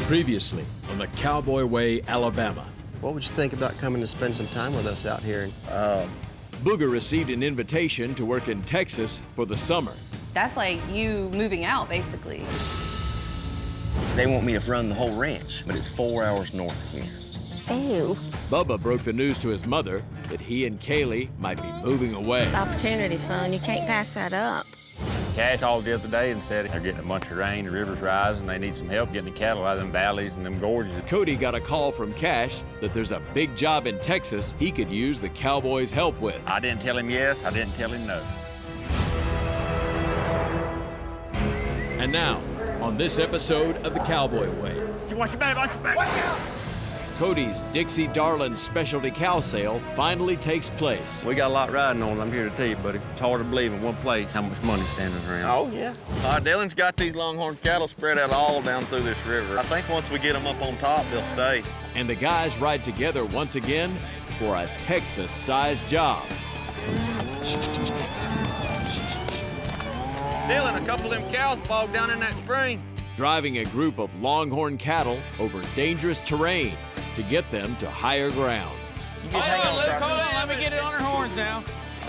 Previously on the Cowboy Way, Alabama. What would you think about coming to spend some time with us out here? Booger received an invitation to work in Texas for the summer. That's like you moving out, basically. They want me to run the whole ranch, but it's 4 hours north of here. Ew. Bubba broke the news to his mother that he and Kaylee might be moving away. Opportunity, son. You can't pass that up. Cash called the other day and said they're getting a bunch of rain, the river's rising, they need some help getting the cattle out of them valleys and them gorges. Cody got a call from Cash that there's a big job in Texas he could use the Cowboys' help with. I didn't tell him yes, I didn't tell him no. And now, on this episode of the Cowboy Way, Watch your back, watch your back. Watch out! Cody's Dixie Darling specialty cow sale finally takes place. We got a lot riding on it, I'm here to tell you, buddy. It's hard to believe in one place how much money's standing around. Oh, yeah. Dylan's got these longhorn cattle spread out all down through this river. I think once we get them up on top, they'll stay. And the guys ride together once again for a Texas-sized job. Dylan, a couple of them cows bogged down in that spring. Driving a group of longhorn cattle over dangerous terrain to get them to higher ground. Hold on, Luke, hold on, let me get it on her horns now.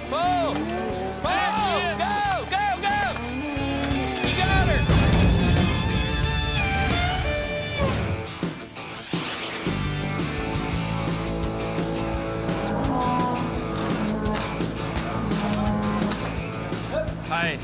Pull! Pull! Go! Go! Go! You got her! Hey,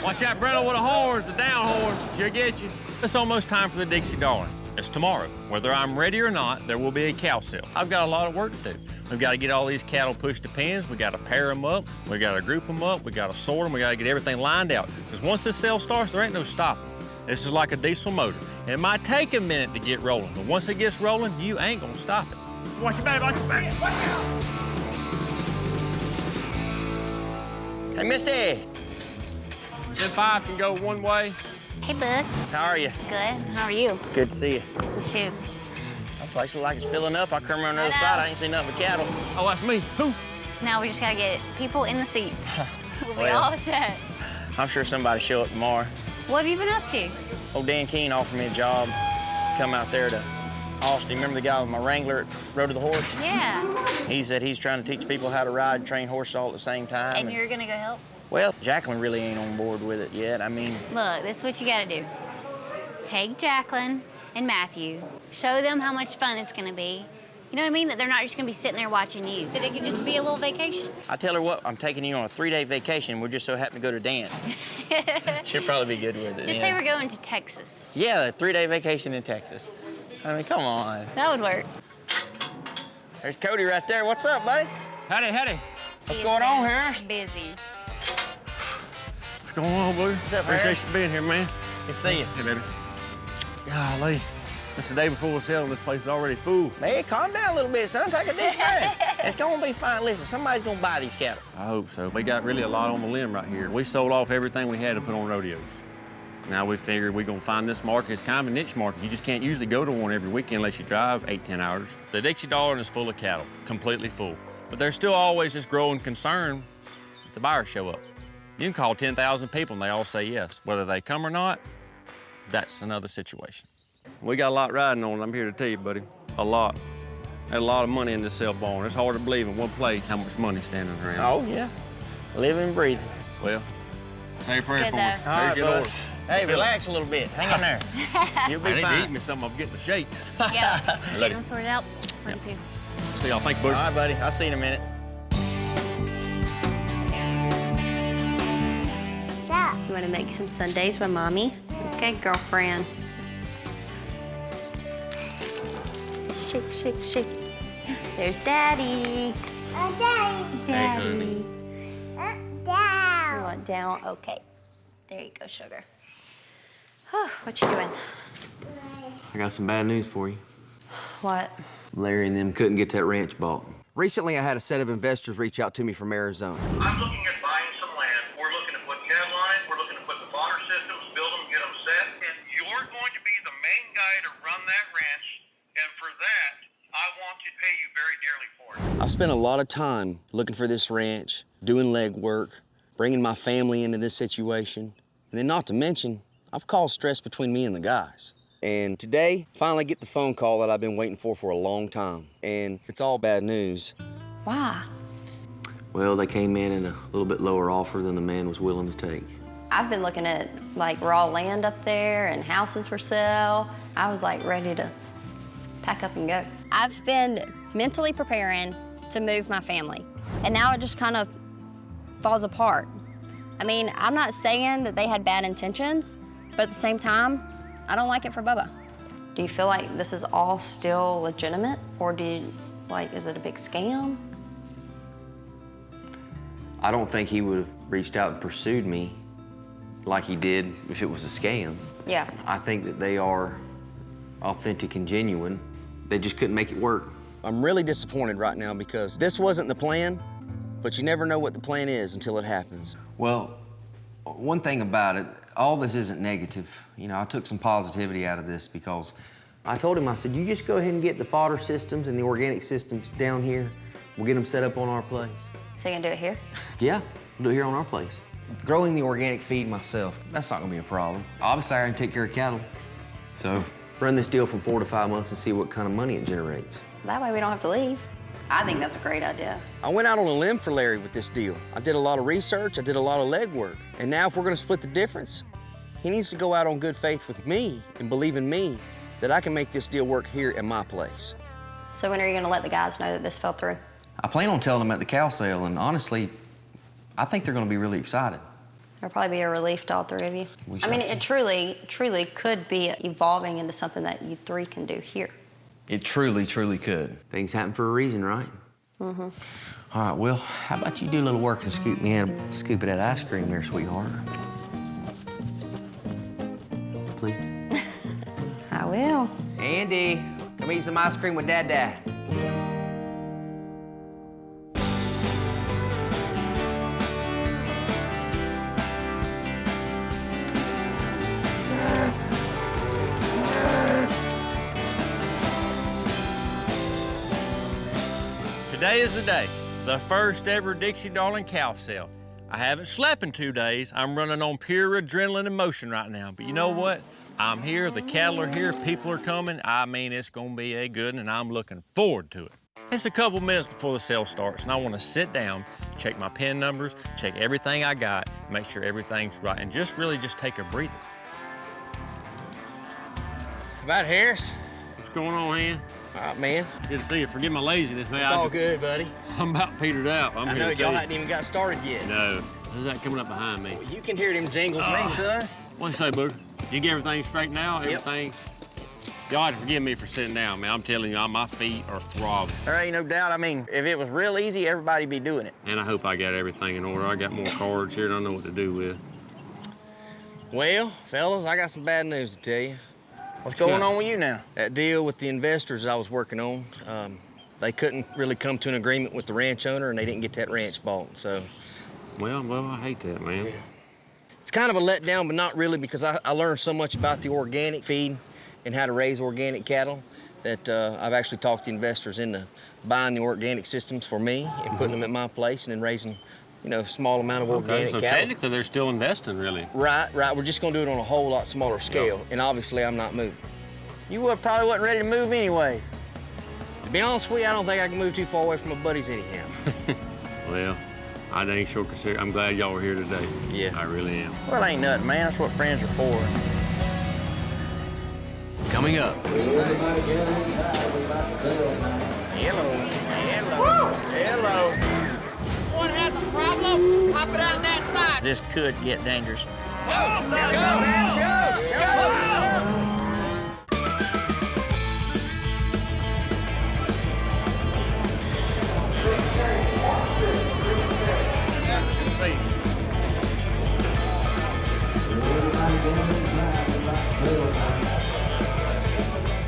watch that bridle with the horns, the down horns. She'll get you. It's almost time for the Dixie Darling. It's tomorrow. Whether I'm ready or not, there will be a cow sale. I've got a lot of work to do. We've got to get all these cattle pushed to pens. We got to pair them up. We got to group them up. We got to sort them. We got to get everything lined out. Because once this sale starts, there ain't no stopping. This is like a diesel motor. It might take a minute to get rolling, but once it gets rolling, you ain't gonna stop it. Watch your back, watch your back. Watch out! Hey, Misty. Them five can go one way. Hey, bud. How are you? Good. How are you? Good to see you. Me too. That place looks like it's filling up. I come around the other side, I ain't seen nothing but cattle. Oh, that's me. Who? Now we just gotta get people in the seats. We'll be Well. all set. I'm sure somebody show up tomorrow. What have you been up to? Old Dan Keene offered me a job. Come out there to Austin. Remember the guy with my Wrangler at Road to the Horse? Yeah. He said he's trying to teach people how to ride and train horses all at the same time. And you're gonna go help? Well, Jaclyn really ain't on board with it yet. I mean, Look, this is what you gotta do. Take Jaclyn and Matthew, show them how much fun it's gonna be. You know what I mean? That they're not just gonna be sitting there watching you. That it could just be a little vacation. I tell her what, I'm taking you on a 3-day vacation. We just so happen to go to dance. She'll probably be good with it. Just yeah. say we're going to Texas. Yeah, a 3-day vacation in Texas. I mean, come on. That would work. There's Cody right there. What's up, buddy? Howdy, howdy. What's going on here? Busy. What's going on, Booger? What's up, Appreciate Harry? you being here, man. Good to see you. Hey, baby. Golly. It's the day before the sale and this place is already full. Man, calm down a little bit, son. Take a deep breath. It's gonna be fine. Listen, somebody's gonna buy these cattle. I hope so. We got really a lot on the limb right here. We sold off everything we had to put on rodeos. Now we figured we're gonna find this market. It's kind of a niche market. You just can't usually go to one every weekend unless you drive 8-10 hours. The Dixie Darling is full of cattle, completely full. But there's still always this growing concern if the buyers show up. You can call 10,000 people and they all say yes. Whether they come or not, that's another situation. We got a lot riding on it, I'm here to tell you, buddy. A lot. Had a lot of money in this sale barn. It's hard to believe in one place how much money's standing around. Oh, yeah. Living and breathing. Well, say a prayer good, for me. though. All There's right, your bud. Lord. Hey, relax a little bit. Hang in there. You'll I be need to eat fine. me something. I'm getting the shakes. Yeah. Love Get you. them sorted out. Bring two. See y'all. Thanks, All Booger. right, buddy. I'll see you in a minute. What's up? You want to make some sundaes with Mommy? Okay, girlfriend. Shake, shake, shake. There's Daddy. Daddy. honey. Down. You want down? Okay. There you go, sugar. What you doing? I got some bad news for you. What? Larry and them couldn't get that ranch bought. Recently, I had a set of investors reach out to me from Arizona. I'm looking at buying some land. We're looking to put cattle on it. We're looking to put the fodder systems, build them, get them set. And you're going to be the main guy to run that ranch. And for that, I want to pay you very dearly for it. I've spent a lot of time looking for this ranch, doing legwork, bringing my family into this situation. And then not to mention, I've caused stress between me and the guys. And today, finally get the phone call that I've been waiting for a long time. And it's all bad news. Why? Well, they came in a little bit lower offer than the man was willing to take. I've been looking at like raw land up there and houses for sale. I was like ready to pack up and go. I've been mentally preparing to move my family, and now it just kind of falls apart. I mean, I'm not saying that they had bad intentions, but at the same time, I don't like it for Bubba. Do you feel like this is all still legitimate, or is it a big scam? I don't think he would have reached out and pursued me like he did if it was a scam. Yeah. I think that they are authentic and genuine. They just couldn't make it work. I'm really disappointed right now because this wasn't the plan, but you never know what the plan is until it happens. Well, one thing about it, all this isn't negative. You know, I took some positivity out of this because I told him, I said, you just go ahead and get the fodder systems and the organic systems down here. We'll get them set up on our place. So you gonna do it here? Yeah, we'll do it here on our place. Growing the organic feed myself, that's not gonna be a problem. Obviously, I can take care of cattle. So run this deal for 4 to 5 months and see what kind of money it generates. That way we don't have to leave. I think that's a great idea. I went out on a limb for Larry with this deal. I did a lot of research, I did a lot of legwork. And now if we're gonna split the difference, he needs to go out on good faith with me and believe in me that I can make this deal work here at my place. So when are you gonna let the guys know that this fell through? I plan on telling them at the cow sale, and honestly, I think they're gonna be really excited. It'll probably be a relief to all three of you. We I mean, shall it truly could be evolving into something that you three can do here. It truly could. Things happen for a reason, right? Mm-hmm. All right, well, how about you do a little work and scoop me in a scoop of that ice cream there, sweetheart? Please. I will. Andy, come eat some ice cream with Dad. Today is the day, the first ever Dixie Darling cow sale. I haven't slept in 2 days. I'm running on pure adrenaline and motion right now. But you know what? I'm here, the cattle are here, people are coming. I mean, it's gonna be a good one, and I'm looking forward to it. It's a couple minutes before the sale starts, and I wanna sit down, check my pin numbers, check everything I got, make sure everything's right, and just really take a breather. About Harris? What's going on, man? All right, man. Good to see you. Forgive my laziness, man. It's all good, buddy. I'm about petered out. I know, y'all hadn't even got started yet. No. Who's that coming up behind me? Well, you can hear them jingles. Thanks, son. What do you say, Booger? You get everything straightened out? Yep. Everything? Y'all have to forgive me for sitting down, man. I'm telling you, my feet are throbbing. There ain't no doubt. I mean, if it was real easy, everybody'd be doing it. And I hope I got everything in order. I got more cards here. I don't know what to do with. Well, fellas, I got some bad news to tell you. What's going on with you now? That deal with the investors I was working on, they couldn't really come to an agreement with the ranch owner, and they didn't get that ranch bought, so. Well, I hate that, man. Yeah. It's kind of a letdown, but not really, because I learned so much about the organic feed and how to raise organic cattle that I've actually talked the investors into buying the organic systems for me and putting them at my place and then raising, you know, a small amount of organic so cattle. technically, they're still investing, really. Right. We're just gonna do it on a whole lot smaller scale, and obviously I'm not moving. You probably wasn't ready to move anyways. To be honest with you, I don't think I can move too far away from my buddies anyhow. Well, I dang sure consider. I'm glad y'all were here today. Yeah. I really am. Well, it ain't nothing, man. That's what friends are for. Coming up. Hello. One has a problem, hop it out that side. This could get dangerous.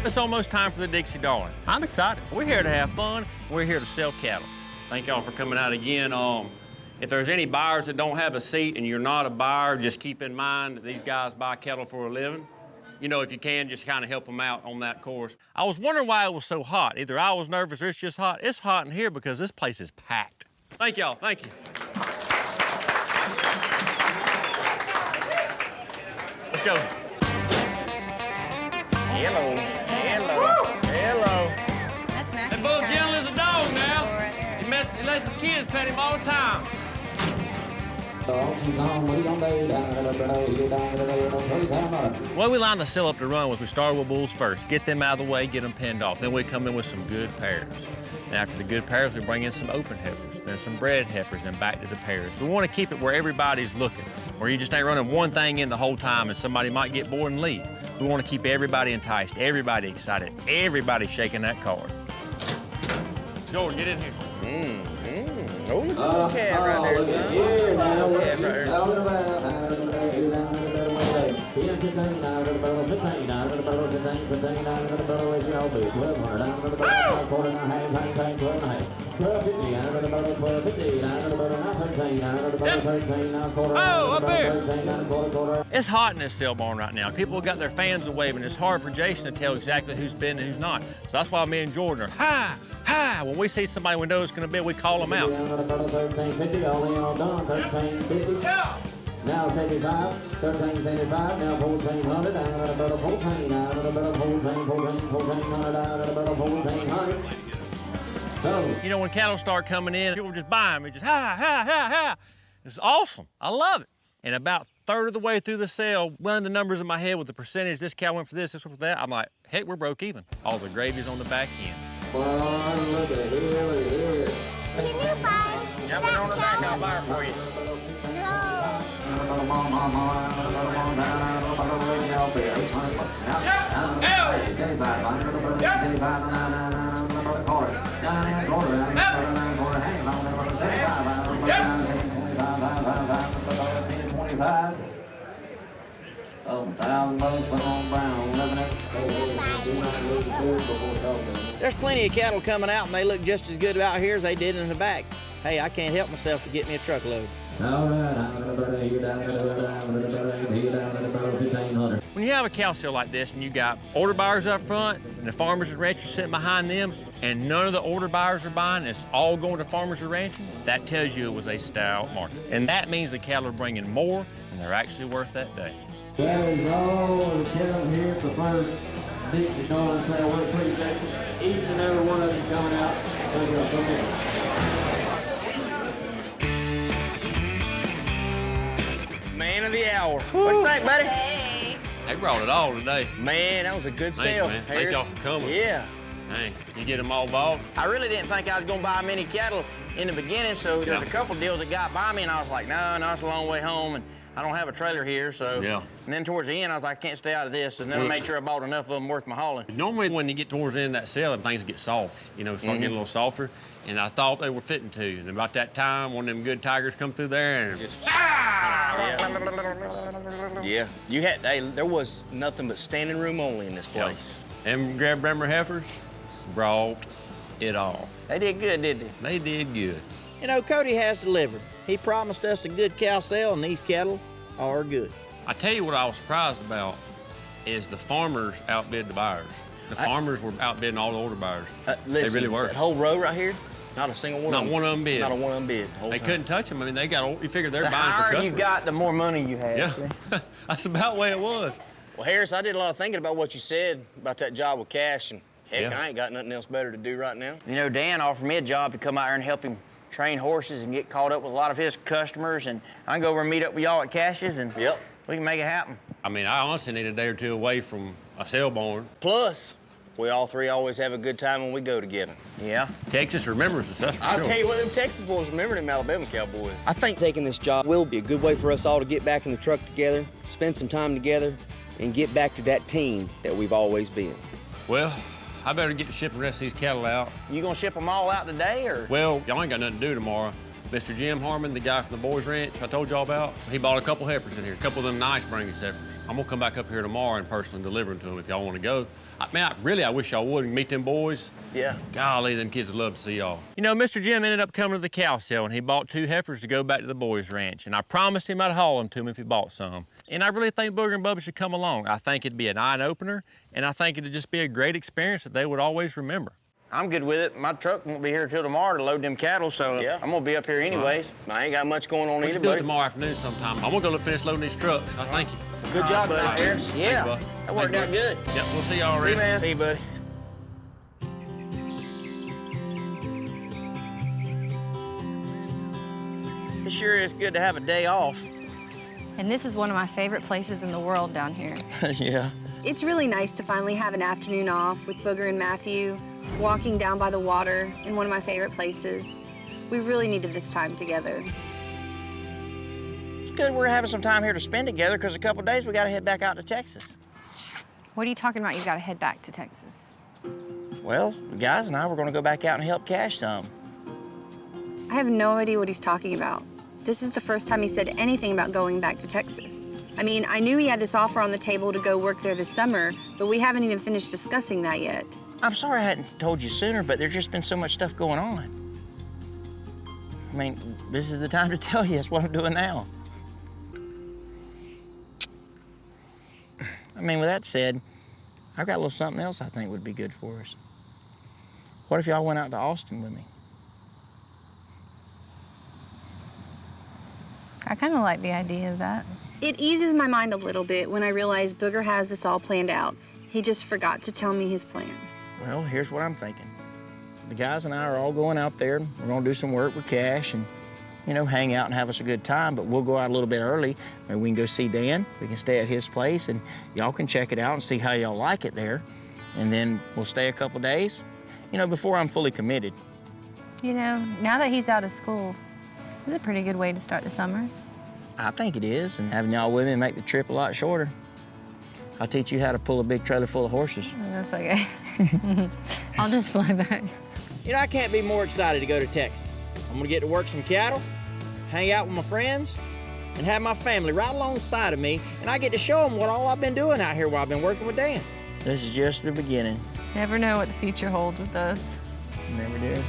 It's almost time for the Dixie Darling. I'm excited. We're here to have fun. We're here to sell cattle. Thank y'all for coming out again. If there's any buyers that don't have a seat and you're not a buyer, just keep in mind that these guys buy cattle for a living. You know, if you can, just kind of help them out on that course. I was wondering why it was so hot. Either I was nervous or it's just hot. It's hot in here because this place is packed. Thank y'all. Thank you. Let's go. Hello. Hello. Hello. That's That Matthew's bull kinda gentle is a dog now. right there. He lets his kids pet him all the time. The way we line the sale up to run was we started with bulls first, get them out of the way, get them pinned off. Then we come in with some good pairs. And after the good pairs, we bring in some open heifers, then some bred heifers, and back to the pairs. We want to keep it where everybody's looking, where you just ain't running one thing in the whole time and somebody might get bored and leave. We want to keep everybody enticed, everybody excited, everybody shaking that card. Jordan, get in here. Oh, look at the little calf right there, son. Little calf right Oh, up here. It's hot in this sale barn right now. People got their fans waving. It's hard for Jason to tell exactly who's been and who's not. So that's why me and Jordan are hi, hi. When we see somebody we know it's going to be, we call them out. Now 75, 1375, now 1400, down at about 14, down at about 1400, down at about 1400. So, you know, when cattle start coming in, people just buy them. They just hi, hi, hi, hi. It's awesome. I love it. And about a third of the way through the sale, running the numbers in my head with the percentage, this cow went for this went for that, I'm like, heck, we're broke even. All the gravy's on the back end. well, look at here, look at here. Can you buy Jumping on the back, I'll buy it for you. There's plenty of cattle coming out, and they look just as good out here as they did in the back. Hey, I can't help myself to get me a truckload. When you have a cow sale like this and you got order buyers up front and the farmers and ranchers sitting behind them and none of the order buyers are buying, it's all going to farmers or ranchers, that tells you it was a stout market. And that means the cattle are bringing more and they're actually worth that day. That is all the cattle here at the first Dixie Darling sale. We appreciate each and every one of you coming out. Thank you so much. Man of the hour. What you think, buddy? Hey. They brought it all today. Man, that was a good Thank you, sale. man. Thank y'all for coming. Yeah. Hey, you get them all bought? I really didn't think I was gonna buy many cattle in the beginning, so there's a couple deals that got by me, and I was like, no, it's a long way home, and I don't have a trailer here, so. Yeah. And then towards the end, I was like, I can't stay out of this, and then I made sure I bought enough of them worth my hauling. Normally when you get towards the end of that sale, things get soft, you know, start getting a little softer. And I thought they were fitting to you. And about that time, one of them good tigers come through there and just, Yeah, you had, hey, there was nothing but standing room only in this place. Them Grab Bremer heifers brought it all. They did good, didn't They did good. You know, Cody has delivered. He promised us a good cow sale, and these cattle are good. I tell you what I was surprised about is the farmers outbid the buyers. The farmers were outbidding all the order buyers. Listen, they really were. That whole row right here, not a single one of them. Not one of them bid. Not a one of them bid. They couldn't touch them. I mean, they got, you figure they're The buying for higher customers. you got, the more money you have. Yeah, that's about the way it was. Well, Harris, I did a lot of thinking about what you said about that job with Cash, and heck, I ain't got nothing else better to do right now. You know, Dan offered me a job to come out here and help him train horses and get caught up with a lot of his customers, and I can go over and meet up with y'all at Cash's, and we can make it happen. I mean, I honestly need a day or two away from a sale barn. Plus, we all three always have a good time when we go together. Yeah. Texas remembers us, that's for I'll sure. tell you what, them Texas boys remember them Alabama Cowboys. I think taking this job will be a good way for us all to get back in the truck together, spend some time together, and get back to that team that we've always been. Well, I better get to shipping the rest of these cattle out. You gonna ship them all out today, or? Well, y'all ain't got nothing to do tomorrow. Mr. Jim Harmon, the guy from the Boys Ranch I told y'all about, he bought a couple heifers in here, a couple of them nice Brangus heifers. I'm gonna come back up here tomorrow and personally deliver them to them if y'all wanna go. I wish y'all would meet them boys. Yeah. Golly, them kids would love to see y'all. You know, Mr. Jim ended up coming to the cow sale and he bought 2 heifers to go back to the Boys Ranch. And I promised him I'd haul them to him if he bought some. And I really think Booger and Bubba should come along. I think it'd be an eye-opener, and I think it'd just be a great experience that they would always remember. I'm good with it. My truck won't be here till tomorrow to load them cattle, so I'm gonna be up here anyways. I ain't got much going on We either, should do it buddy. tomorrow afternoon sometime. I'm gonna go finish loading these trucks. I thank you. Good job, buddy. Harris. Yeah, that worked out good. Yep, we'll see y'all See you, around. man. Hey, buddy. It sure is good to have a day off. And this is one of my favorite places in the world down here. Yeah. It's really nice to finally have an afternoon off with Booger and Matthew, walking down by the water in one of my favorite places. We really needed this time together. It's good we're having some time here to spend together because in a couple of days we got to head back out to Texas. What are you talking about? You gotta head back to Texas. Well, the guys and I were going to go back out and help Cash some. I have no idea what he's talking about. This is the first time he said anything about going back to Texas. I mean, I knew he had this offer on the table to go work there this summer, but we haven't even finished discussing that yet. I'm sorry I hadn't told you sooner, but there's just been so much stuff going on. I mean, this is the time to tell you. That's what I'm doing now. I mean, with that said, I've got a little something else I think would be good for us. What if y'all went out to Austin with me? I kind of like the idea of that. It eases my mind a little bit when I realize Booger has this all planned out. He just forgot to tell me his plan. Well, here's what I'm thinking. The guys and I are all going out there. We're gonna do some work with Cash and, you know, hang out and have us a good time, but we'll go out a little bit early. Maybe we can go see Dan. We can stay at his place and y'all can check it out and see how y'all like it there. And then we'll stay a couple days, you know, before I'm fully committed. You know, now that he's out of school, it's a pretty good way to start the summer. I think it is, and having y'all with me make the trip a lot shorter. I'll teach you how to pull a big trailer full of horses. That's okay. I'll just fly back. You know, I can't be more excited to go to Texas. I'm gonna get to work some cattle, hang out with my friends, and have my family right alongside of me, and I get to show them what all I've been doing out here while I've been working with Dan. This is just the beginning. Never know what the future holds with us. Never did.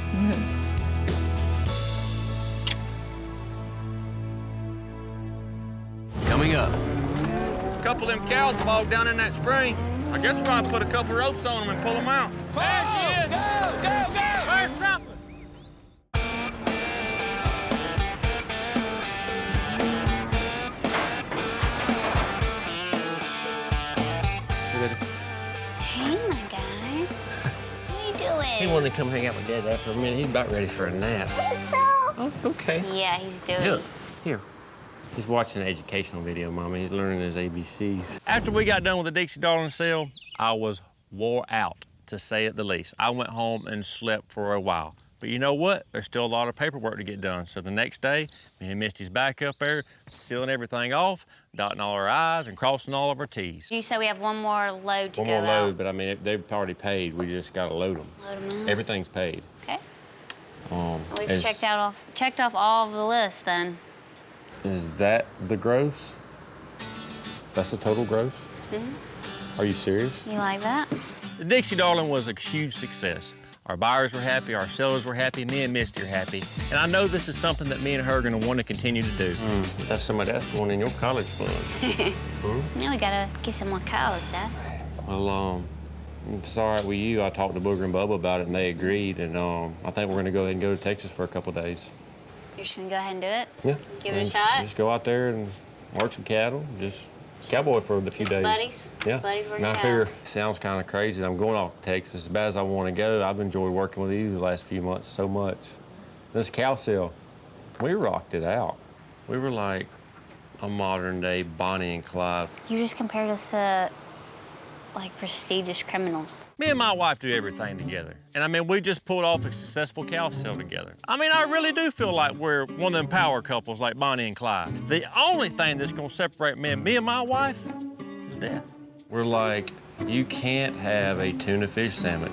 Coming up. A couple of them cows bogged down in that spring. I guess we're gonna put a couple ropes on them and pull them out. There she is! Go, go, go! Where's something? Hey, my guys. What are you doing? He wanted to come hang out with Dad after a minute. He's about ready for a nap. Oh, okay. Yeah, he's doing Look, here. He's watching an educational video, Mama. He's learning his ABCs. After we got done with the Dixie Darling sale, I was wore out, to say it the least. I went home and slept for a while. But you know what? There's still a lot of paperwork to get done. So the next day, me and Misty's back up there, sealing everything off, dotting all our I's and crossing all of our T's. You said we have one more load to One go more out. load, but I mean, they've already paid. We just gotta load them. Load them out. Everything's paid. Okay. We've Is- checked off all of the lists then. Is that the gross? That's the total gross? Mm-hmm. Are you serious? You like that? The Dixie Darling was a huge success. Our buyers were happy, our sellers were happy, me and Misty are happy. And I know this is something that me and her are gonna want to continue to do. That's somebody that's going in your college fund. Now we gotta get some more cows, Dad. Well, if it's all right with you, I talked to Booger and Bubba about it and they agreed. And I think we're gonna go ahead and go to Texas for a couple days. You're just gonna go ahead and do it? Yeah. Give it a Just- shot? Just go out there and work some cattle, just cowboy for a few Just days. buddies? Yeah. Buddies working And I figure, cows. sounds kind of crazy that I'm going off to Texas. As bad as I want to go, I've enjoyed working with you the last few months so much. This cow sale, we rocked it out. We were like a modern day Bonnie and Clyde. You just compared us to, like, prestigious criminals. Me and my wife do everything together. And I mean, we just pulled off a successful cow sale together. I mean, I really do feel like we're one of them power couples like Bonnie and Clyde. The only thing that's gonna separate me and my wife is death. We're like, you can't have a tuna fish sandwich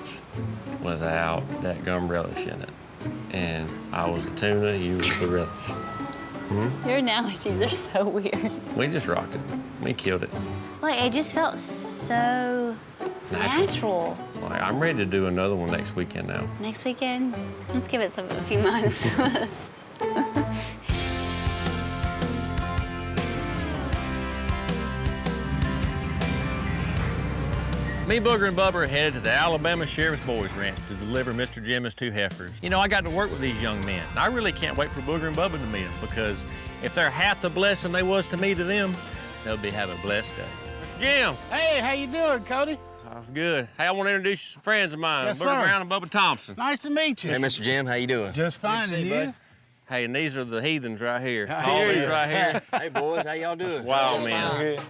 without that gum relish in it. And I was the tuna, you was the relish. Your analogies are so weird. We just rocked it. We killed it. Like, it just felt so natural. Like, I'm ready to do another one next weekend now. Next weekend, let's give it a few months. Me, Booger, and Bubba are headed to the Alabama Sheriff's Boys Ranch to deliver Mr. Jim his 2 heifers. You know, I got to work with these young men, and I really can't wait for Booger and Bubba to meet them, because if they're half the blessing they was to me to them, they'll be having a blessed day. Mr. Jim. Hey, how you doing, Cody? Good. Hey, I want to introduce you to some friends of mine. Yes, Booger sir. Brown and Bubba Thompson. Nice to meet you. Hey, Mr. Jim, how you doing? Just fine, and you? Hey, and these are the heathens right here. I All hear these you. right here. Hey, boys, how y'all doing? Wow, Just man. fine.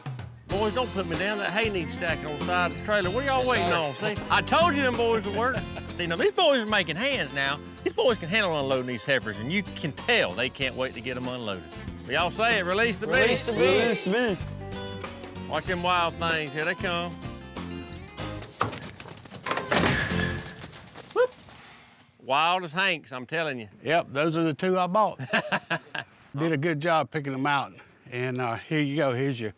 Boys, don't put me down. That hay needs stacking on the side of the trailer. What are y'all waiting on? See, I told you them boys would work. See, now these boys are making hands now. These boys can handle unloading these heifers, and you can tell they can't wait to get them unloaded. Y'all say it, release the beast. Release the beast. Watch them wild things. Here they come. Whoop. Wild as Hanks, I'm telling you. Yep, those are the two I bought. Did a good job picking them out. And here you go. Here's your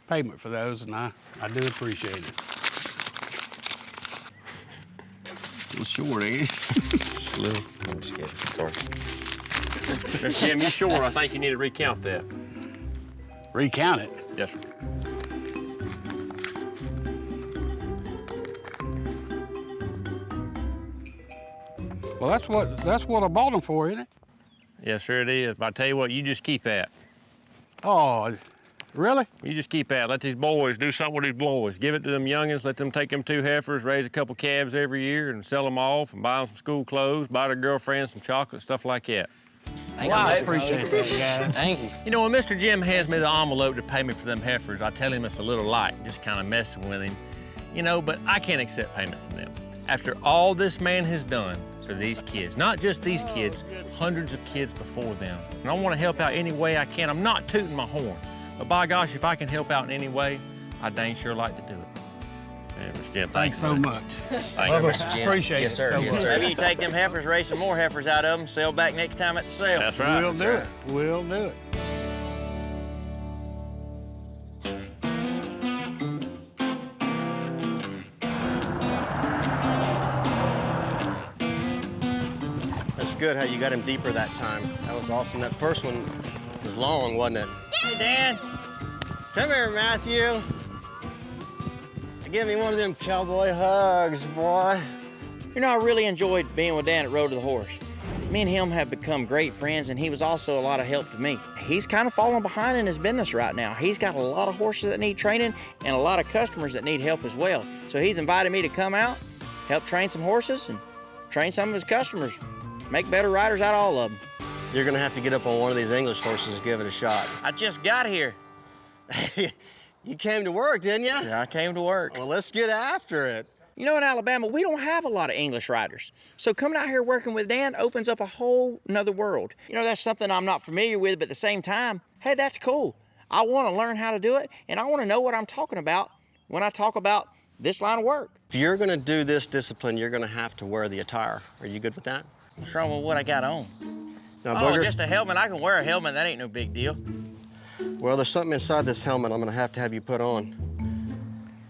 payment for those, and I do appreciate it. A little short, ain't it? Just a little. I'm just kidding. Sorry. Mr. Jim, you're short. I think you need to recount that. Recount it. Yes, sir. Well, that's what I bought them for, isn't it? Yes, sir, it is. But I tell you what, you just keep that. Oh, really? You just keep that. Let these boys do something with these boys. Give it to them youngins. Let them take them 2 heifers, raise a couple calves every year, and sell them off, and buy them some school clothes, buy their girlfriends some chocolate, stuff like that. Well, I appreciate that, guys. Thank you. You know, when Mr. Jim hands me the envelope to pay me for them heifers, I tell him it's a little light, just kind of messing with him. You know, but I can't accept payment from them. After all this man has done for these kids, not just these kids, hundreds of kids before them. And I want to help out any way I can. I'm not tooting my horn, but by gosh, if I can help out in any way, I dang sure like to do it. Man, Mr. Jim, Thanks so much. Thank you, Mr. Jim. Appreciate Yes, it sir. so Yes, much. sir. Maybe you take them heifers, raise some more heifers out of them, sell back next time at the sale. That's right. We'll do it. We'll do it. That's good how you got him deeper that time. That was awesome. That first one was long, wasn't it? Hey, Dan. Come here, Matthew. Give me one of them cowboy hugs, boy. You know, I really enjoyed being with Dan at Road to the Horse. Me and him have become great friends, and he was also a lot of help to me. He's kind of falling behind in his business right now. He's got a lot of horses that need training and a lot of customers that need help as well. So he's invited me to come out, help train some horses, and train some of his customers. Make better riders out of all of them. You're gonna have to get up on one of these English horses and give it a shot. I just got here. You came to work, didn't you? Yeah, I came to work. Well, let's get after it. You know, in Alabama, we don't have a lot of English riders. So coming out here working with Dan opens up a whole nother world. You know, that's something I'm not familiar with, but at the same time, hey, that's cool. I want to learn how to do it, and I want to know what I'm talking about when I talk about this line of work. If you're gonna do this discipline, you're gonna have to wear the attire. Are you good with that? What's wrong with what I got on? Now, Oh, Booger, just a helmet. I can wear a helmet. That ain't no big deal. well, there's something inside this helmet I'm gonna have you put on.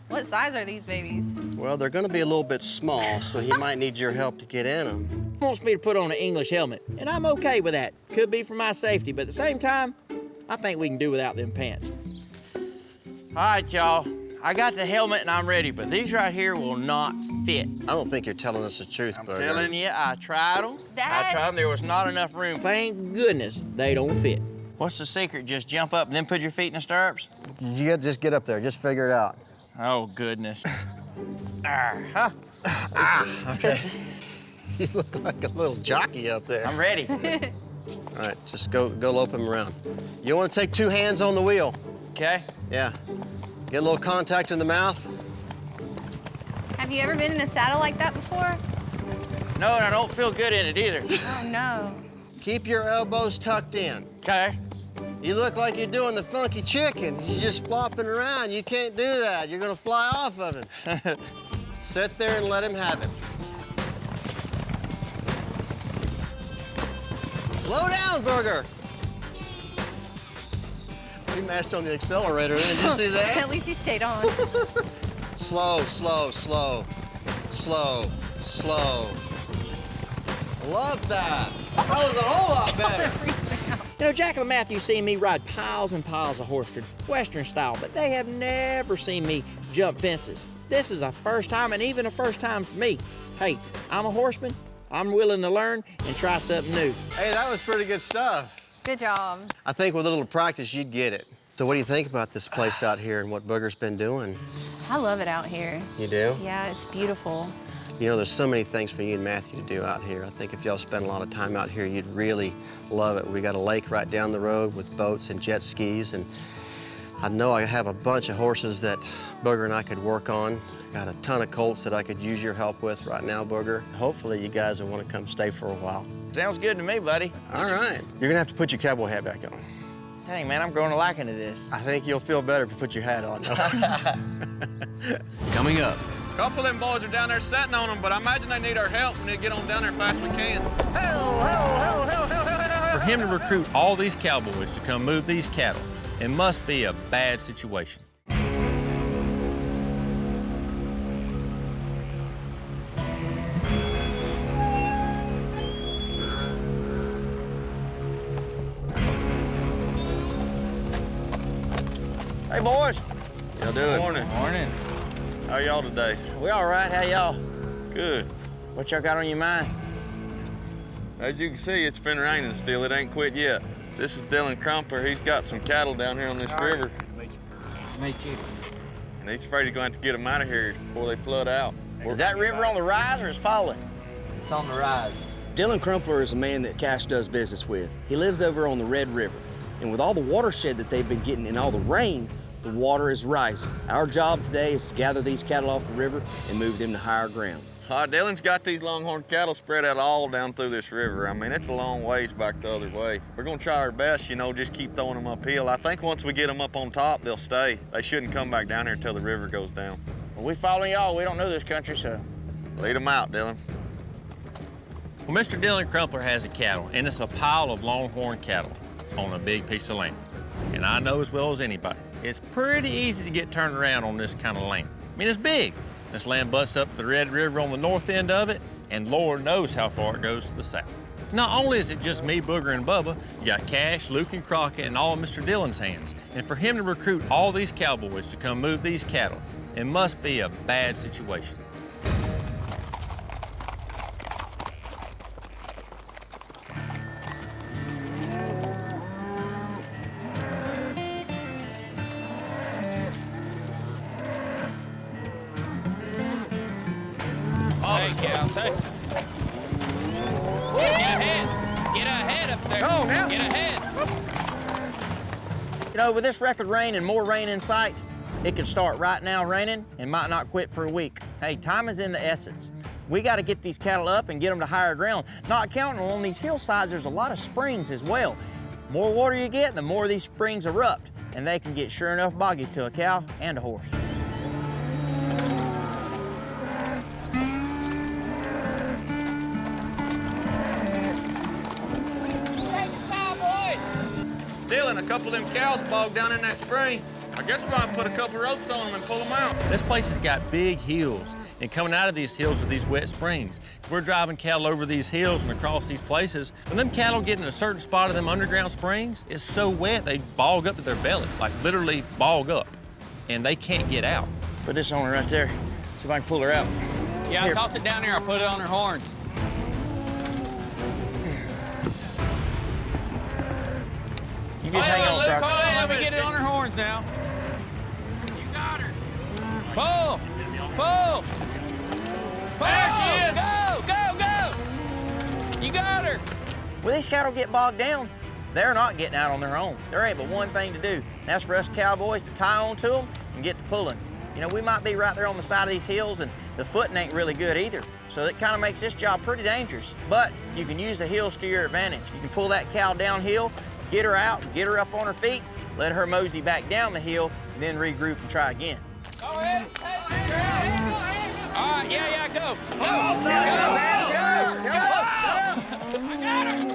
What size are these babies? Well, they're gonna be a little bit small, so he might need your help to get in them. He wants me to put on an English helmet, and I'm okay with that. Could be for my safety, but at the same time, I think we can do without them pants. All right, y'all. I got the helmet and I'm ready, but these right here will not fit. I don't think you're telling us the truth, I'm Booger. telling you, I tried them. I tried them. There was not enough room. Thank goodness they don't fit. What's the secret? Just jump up and then put your feet in the stirrups? Just get up there. Just figure it out. Oh, goodness. Okay. You look like a little jockey up there. I'm ready. All right, just go lope him around. You want to take 2 hands on the wheel. Okay. Yeah. Get a little contact in the mouth. Have you ever been in a saddle like that before? No, and I don't feel good in it either. Oh, no. Keep your elbows tucked in. Okay. You look like you're doing the funky chicken. You're just flopping around. You can't do that. You're gonna fly off of him. Sit there and let him have it. Slow down, Booger. We mashed on the accelerator. Did you see that? At least he stayed on. Slow, slow, slow, slow, slow. Love that. That was a whole lot better. You know, Jaclyn and Matthew seen me ride piles and piles of horse Western style, but they have never seen me jump fences. This is a first time, and even a first time for me. Hey, I'm a horseman. I'm willing to learn and try something new. Hey, that was pretty good stuff. Good job. I think with a little practice, you'd get it. So what do you think about this place out here and what Booger's been doing? I love it out here. You do? Yeah, it's beautiful. You know, there's so many things for you and Matthew to do out here. I think if y'all spend a lot of time out here, you'd really love it. We got a lake right down the road with boats and jet skis, and I know I have a bunch of horses that Booger and I could work on. Got a ton of colts that I could use your help with right now, Booger. Hopefully you guys will want to come stay for a while. Sounds good to me, buddy. All right. You're gonna have to put your cowboy hat back on. Dang, man, I'm growing a liking to this. I think you'll feel better if you put your hat on. Coming up. A couple of them boys are down there sitting on them, but I imagine they need our help. We need to get on down there as fast as we can. For him to recruit all these cowboys to come move these cattle, it must be a bad situation. Hey, boys. Y'all doing? Morning. Morning. How y'all today? We all right? How y'all? Good. What y'all got on your mind? As you can see, it's been raining still. It ain't quit yet. This is Dylan Crumpler. He's got some cattle down here on this river. Meet you. And he's afraid he's going to have to get them out of here before they flood out. Is that river on the rise or is falling? It's on the rise. Dylan Crumpler is a man that Cash does business with. He lives over on the Red River. And with all the watershed that they've been getting and all the rain, the water is rising. Our job today is to gather these cattle off the river and move them to higher ground. Dylan's got these longhorn cattle spread out all down through this river. I mean, it's a long ways back the other way. We're gonna try our best, you know, just keep throwing them uphill. I think once we get them up on top, they'll stay. They shouldn't come back down here until the river goes down. Well, we following y'all. We don't know this country, so. Lead them out, Dylan. Well, Mr. Dylan Crumpler has the cattle, and it's a pile of longhorn cattle on a big piece of land. And I know as well as anybody, it's pretty easy to get turned around on this kind of land. I mean, it's big. This land butts up the Red River on the north end of it, and Lord knows how far it goes to the south. Not only is it just me, Booger, and Bubba, you got Cash, Luke, and Crockett, and all of Mr. Dillon's hands. And for him to recruit all these cowboys to come move these cattle, it must be a bad situation. Hey, cows, hey. Get ahead. Get ahead up there. Go now. Get ahead. You know, with this record rain and more rain in sight, it could start right now raining and might not quit for a week. Hey, time is in the essence. We got to get these cattle up and get them to higher ground. Not counting on these hillsides, there's a lot of springs as well. More water you get, the more these springs erupt, and they can get sure enough boggy to a cow and a horse. Dylan, a couple of them cows bogged down in that spring. I guess we're gonna put a couple of ropes on them and pull them out. This place has got big hills, and coming out of these hills are these wet springs. If we're driving cattle over these hills and across these places, when them cattle get in a certain spot of them underground springs, it's so wet they bog up to their belly, like literally bog up, and they can't get out. Put this on her right there. See if I can pull her out. Yeah, Here. toss it down there. I'll put it on her horns. You just hang on, Crockett. Let me get it on her horns now. You got her. Pull. Pull. There she is. Go, go, go. You got her. When these cattle get bogged down, they're not getting out on their own. There ain't but one thing to do, and that's for us cowboys to tie on to them and get to pulling. You know, we might be right there on the side of these hills, and the footing ain't really good either. So that kind of makes this job pretty dangerous. But you can use the hills to your advantage. You can pull that cow downhill, get her out, get her up on her feet, let her mosey back down the hill, and then regroup and try again. Go ahead. All right, yeah, go. Go, go, go, go. I got her.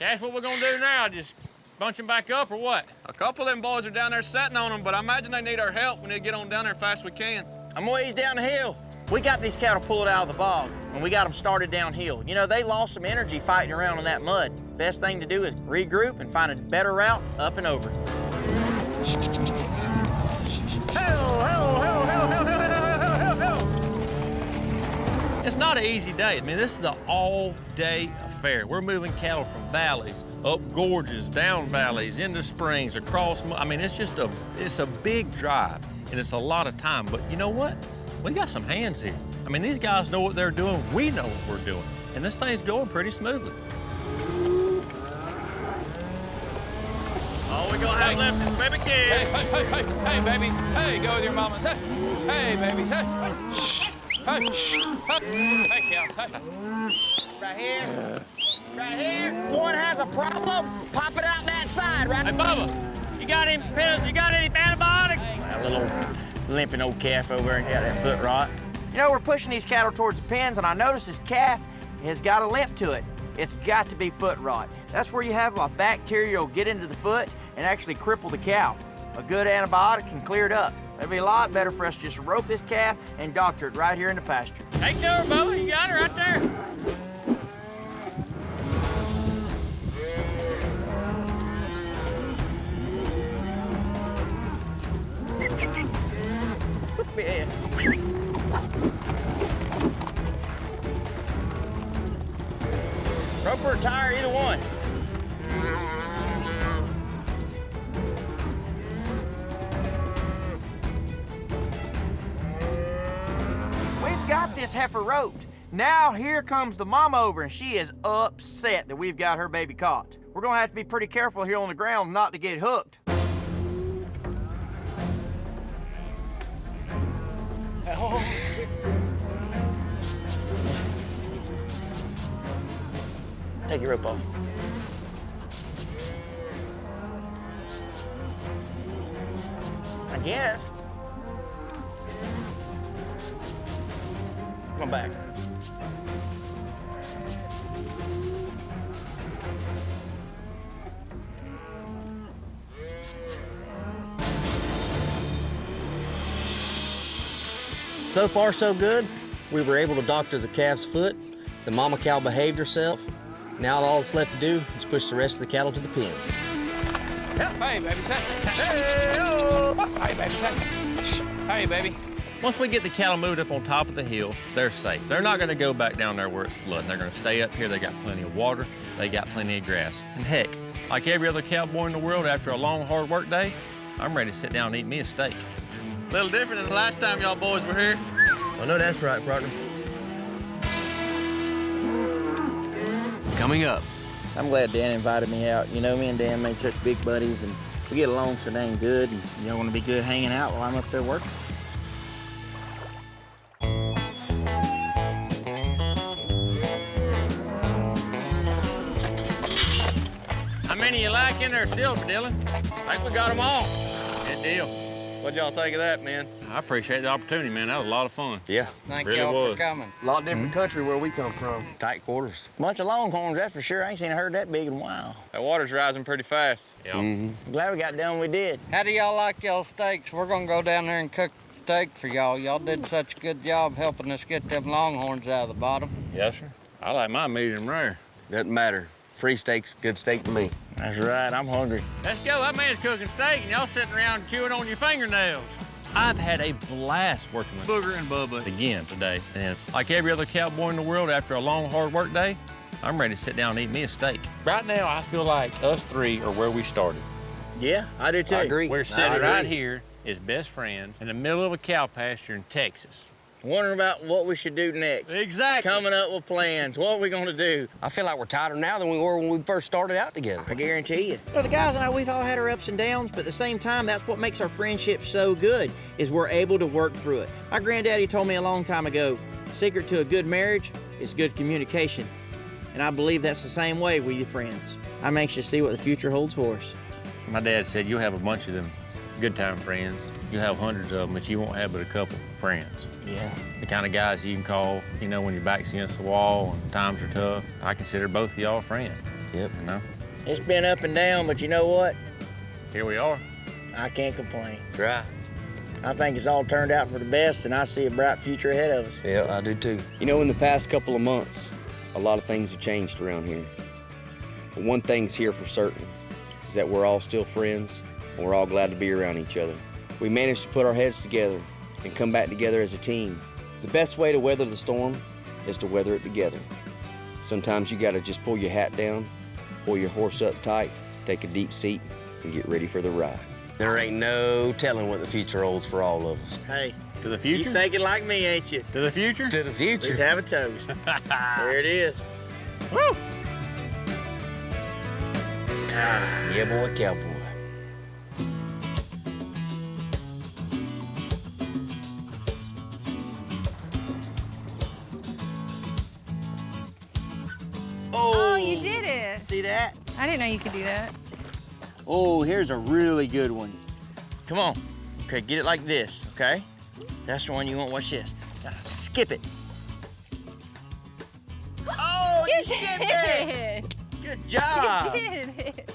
Cash, what we're gonna do now? Just bunch them back up or what? A couple of them boys are down there sitting on them, but I imagine they need our help. We need to get on down there as fast as we can. I'm ways down the hill. We got these cattle pulled out of the bog, and we got them started downhill. You know, they lost some energy fighting around in that mud. Best thing to do is regroup and find a better route up and over. It's not an easy day. I mean, this is an all-day affair. We're moving cattle from valleys up gorges, down valleys, into springs, across, I mean, it's a big drive, and it's a lot of time, but you know what? We got some hands here. I mean, these guys know what they're doing, we know what we're doing, and this thing's going pretty smoothly. All we gonna have left is baby kids. Hey, babies. Hey, go with your mamas. Hey, babies. Hey. Hey, Cal. Right here. Right here. One has a problem, pop it out that side, right? Hey, Bubba, you got any pills? You got any antibiotics? A little limping old calf over there, got that foot rot. You know, we're pushing these cattle towards the pens, and I noticed this calf has got a limp to it. It's got to be foot rot. That's where you have a bacteria will get into the foot and actually cripple the cow. A good antibiotic can clear it up. It'd be a lot better for us just to rope this calf and doctor it right here in the pasture. Take to her, Bubba. You got her right there. Man. Rope or tire, either one. We've got this heifer roped. Now here comes the mama over, and she is upset that we've got her baby caught. We're gonna have to be pretty careful here on the ground not to get hooked. Oh. Take your rope off. I guess. Come back. So far, so good. We were able to doctor the calf's foot. The mama cow behaved herself. Now all that's left to do is push the rest of the cattle to the pens. Hey, baby. Hey, baby. Hey, baby. Once we get the cattle moved up on top of the hill, they're safe. They're not gonna go back down there where it's flooding. They're gonna stay up here. They got plenty of water. They got plenty of grass. And heck, like every other cowboy in the world, after a long, hard work day, I'm ready to sit down and eat me a steak. A little different than the last time y'all boys were here. I know that's right, partner. Coming up. I'm glad Dan invited me out. You know, me and Dan made such big buddies, and we get along so dang good, and y'all want to be good hanging out while I'm up there working. How many you like in there still, Dylan? I think we got them all. Good deal. What'd y'all think of that, man? I appreciate the opportunity, man. That was a lot of fun. Yeah. Thank Really y'all was. for coming. A lot different country where we come from. Tight quarters. Bunch of longhorns, that's for sure. I ain't seen a herd that big in a while. That water's rising pretty fast. Yeah. I'm glad we got done when we did. How do y'all like y'all steaks? We're gonna go down there and cook steak for y'all. Y'all did such a good job helping us get them longhorns out of the bottom. Yes, sir. I like my medium rare. Doesn't matter. Free steak's good steak to me. That's right, I'm hungry. Let's go. That man's cooking steak, and y'all sitting around chewing on your fingernails. I've had a blast working with Booger and Bubba again today. And like every other cowboy in the world, after a long, hard work day, I'm ready to sit down and eat me a steak. Right now, I feel like us three are where we started. Yeah, I do too. I agree. We're sitting right here as best friends in the middle of a cow pasture in Texas. Wondering about what we should do next. Exactly. Coming up with plans. What are we gonna do? I feel like we're tighter now than we were when we first started out together. I guarantee you. You know, the guys and I, we've all had our ups and downs, but at the same time, that's what makes our friendship so good, is we're able to work through it. My granddaddy told me a long time ago, the secret to a good marriage is good communication. And I believe that's the same way with your friends. I'm anxious to see what the future holds for us. My dad said you'll have a bunch of them good time friends. You'll have hundreds of them, but you won't have but a couple friends. Yeah. The kind of guys you can call, you know, when your back's against the wall and times are tough. I consider both of y'all friends. Yep. You know? It's been up and down, but you know what? Here we are. I can't complain. Right. I think it's all turned out for the best, and I see a bright future ahead of us. Yeah, I do too. You know, in the past couple of months, a lot of things have changed around here. But one thing's here for certain, is that we're all still friends, and we're all glad to be around each other. We managed to put our heads together and come back together as a team. The best way to weather the storm is to weather it together. Sometimes you gotta just pull your hat down Pull your horse up tight, take a deep seat, and get ready for the ride. There ain't no telling what the future holds for all of us. Hey, To the future? you thinking like me, ain't you? To the future? To the future. Let's have a toast. There it is. Woo! Yeah, boy, cowboy. Oh, you did it. See that? I didn't know you could do that. Oh, here's a really good one. Come on. Okay, get it like this, okay? That's the one you want. Watch this. Gotta skip it. Oh, you skipped it! Good job. You did it.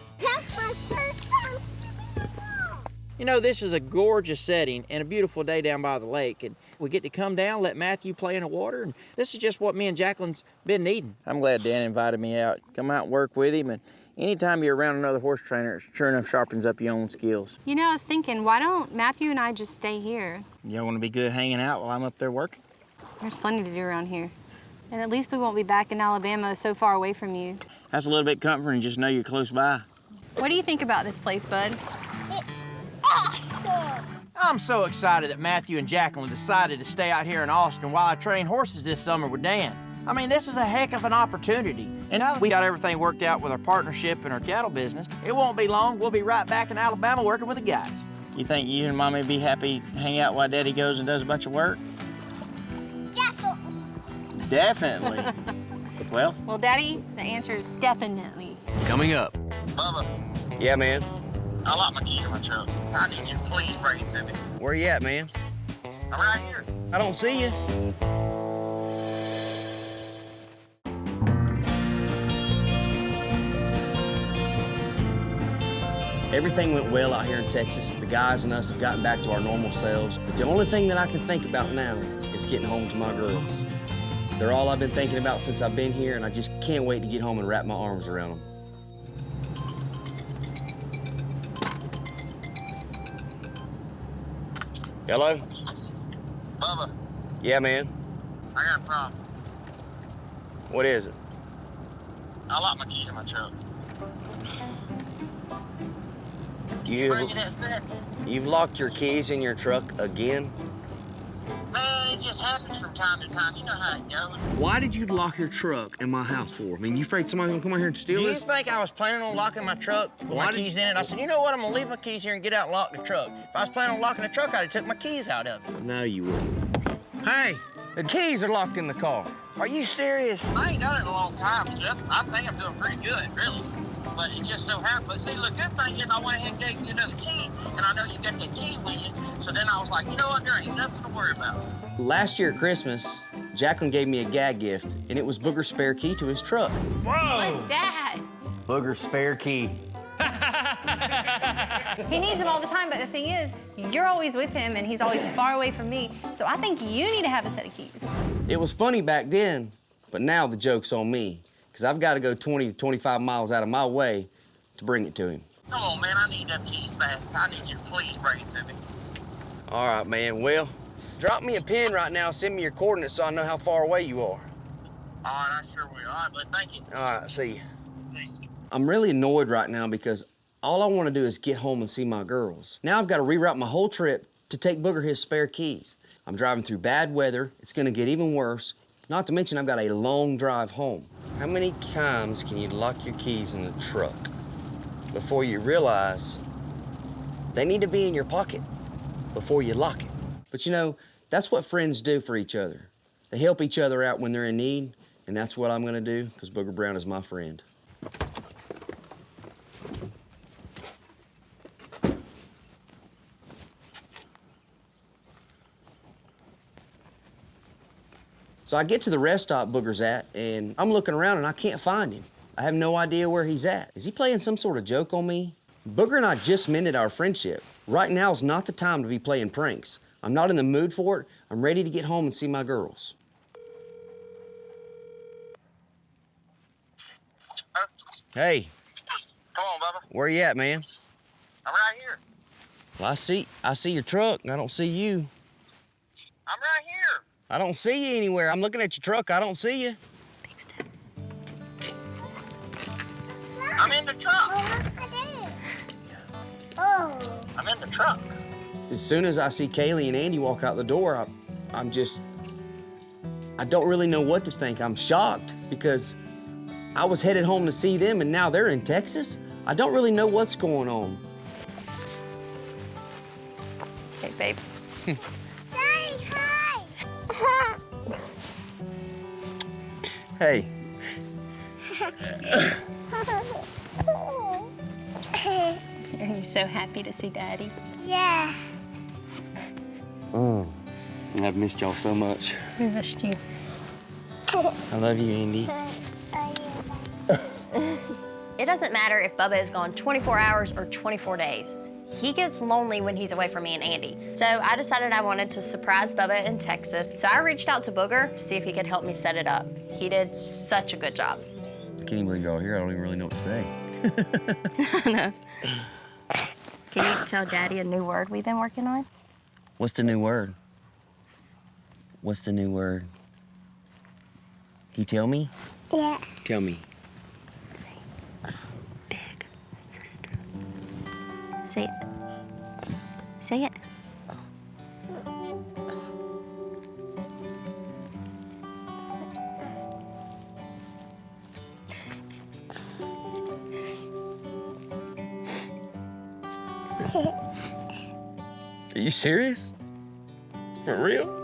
You know, this is a gorgeous setting and a beautiful day down by the lake. And we get to come down, let Matthew play in the water. And this is just what me and Jaclyn's been needing. I'm glad Dan invited me out. Come out and work with him. And anytime you're around another horse trainer, it sure enough sharpens up your own skills. You know, I was thinking, why don't Matthew and I just stay here? Y'all want to be good hanging out while I'm up there working? There's plenty to do around here. And at least we won't be back in Alabama so far away from you. That's a little bit comforting, just know you're close by. What do you think about this place, bud? Awesome! I'm so excited that Matthew and Jaclyn decided to stay out here in Austin while I train horses this summer with Dan. I mean, this is a heck of an opportunity. And now that we got everything worked out with our partnership and our cattle business, it won't be long, we'll be right back in Alabama working with the guys. You think you and Mommy be happy to hang out while Daddy goes and does a bunch of work? Definitely. Definitely. Well, Daddy, the answer is definitely. Coming up. Bubba, Yeah, man. I locked my keys in my truck. I need you to please bring it to me. Where you at, man? I'm right here. I don't see you. Everything went well out here in Texas. The guys and us have gotten back to our normal selves. But the only thing that I can think about now is getting home to my girls. They're all I've been thinking about since I've been here, and I just can't wait to get home and wrap my arms around them. Hello? Bubba, Yeah, man. I got a problem. What is it? I locked my keys in my truck. You've locked your keys in your truck again? Man, it just happens from time to time. You know how it goes. Why did you lock your truck in my house for? I mean, you afraid somebody's gonna come out here and steal Do you this? think I was planning on locking my truck with my keys in it? I said, you know what, I'm gonna leave my keys here and get out and lock the truck. If I was planning on locking the truck, I'd have took my keys out of it. No, you wouldn't. Hey, the keys are locked in the car. Are you serious? I ain't done it in a long time, Jeff. I think I'm doing pretty good, really. But it just so happened. But see, the good thing is I went ahead and gave you another key, and I know you got that key with you. So then I was like, you know what, there ain't nothing to worry about. Last year at Christmas, Jaclyn gave me a gag gift, and it was Booger's spare key to his truck. What's that? Booger's spare key. He needs them all the time, but the thing is, you're always with him and he's always far away from me. So I think you need to have a set of keys. It was funny back then, but now the joke's on me, because I've got to go 20 to 25 miles out of my way to bring it to him. Come on, man, I need them keys back. I need you to please bring it to me. All right, man. Well, drop me a pin right now. Send me your coordinates so I know how far away you are. All right, I sure will. All right, but thank you. All right, see you. I'm really annoyed right now because all I want to do is get home and see my girls. Now I've got to reroute my whole trip to take Booger his spare keys. I'm driving through bad weather. It's going to get even worse. Not to mention I've got a long drive home. How many times can you lock your keys in the truck before you realize they need to be in your pocket before you lock it? But you know, that's what friends do for each other. They help each other out when they're in need, and that's what I'm going to do because Booger Brown is my friend. So I get to the rest stop Booger's at, and I'm looking around and I can't find him. I have no idea where he's at. Is he playing some sort of joke on me? Booger and I just mended our friendship. Right now is not the time to be playing pranks. I'm not in the mood for it. I'm ready to get home and see my girls. Hey. Come on, Bubba. Where you at, man? I'm right here. Well, I see your truck, and I don't see you. I'm right here. I don't see you anywhere. I'm looking at your truck. I don't see you. I'm the truck. Oh. I'm in the truck. As soon as I see Kaylee and Andy walk out the door, I don't really know what to think. I'm shocked because I was headed home to see them and now they're in Texas. I don't really know what's going on. Hey, babe. Daddy, hi. Hey. Are you so happy to see Daddy? Yeah. I've missed y'all so much. We missed you. I love you, Andy. It doesn't matter if Bubba is gone 24 hours or 24 days. He gets lonely when he's away from me and Andy. So I decided I wanted to surprise Bubba in Texas. So I reached out to Booger to see if he could help me set it up. He did such a good job. I can't even believe y'all are here. I don't even really know what to say. I know. Can you tell Daddy a new word we've been working on? What's the new word? What's the new word? Can you tell me? Yeah. Tell me. Big sister. Say it. Say it. Are you serious? For real?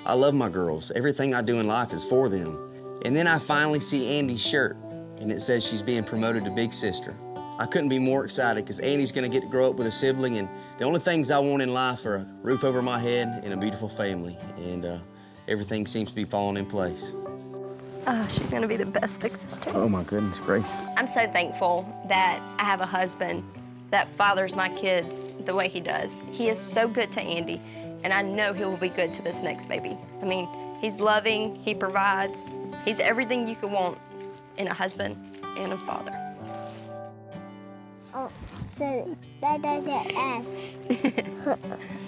I love my girls. Everything I do in life is for them. And then I finally see Andy's shirt, and it says she's being promoted to big sister. I couldn't be more excited because Andy's gonna get to grow up with a sibling, and the only things I want in life are a roof over my head and a beautiful family. And everything seems to be falling in place. Oh, she's gonna be the best big sister. Oh my goodness gracious. I'm so thankful that I have a husband that fathers my kids the way he does. He is so good to Andy, and I know he will be good to this next baby. I mean, he's loving, he provides, he's everything you could want in a husband and a father. Oh, so that doesn't ask.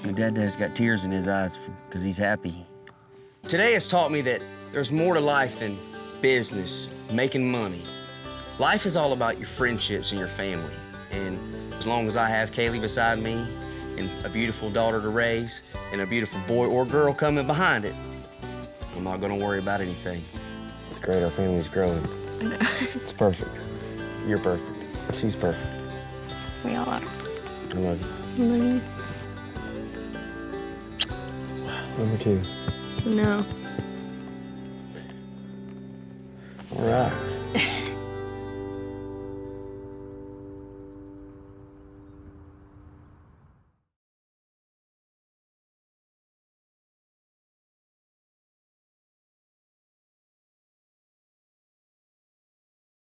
My dad has got tears in his eyes because he's happy. Today has taught me that there's more to life than business, making money. Life is all about your friendships and your family. And as long as I have Kaylee beside me and a beautiful daughter to raise and a beautiful boy or girl coming behind it, I'm not gonna worry about anything. It's great, our family's growing. It's perfect. You're perfect. She's perfect. We all are. I love you. I love Number two. you. No. All right.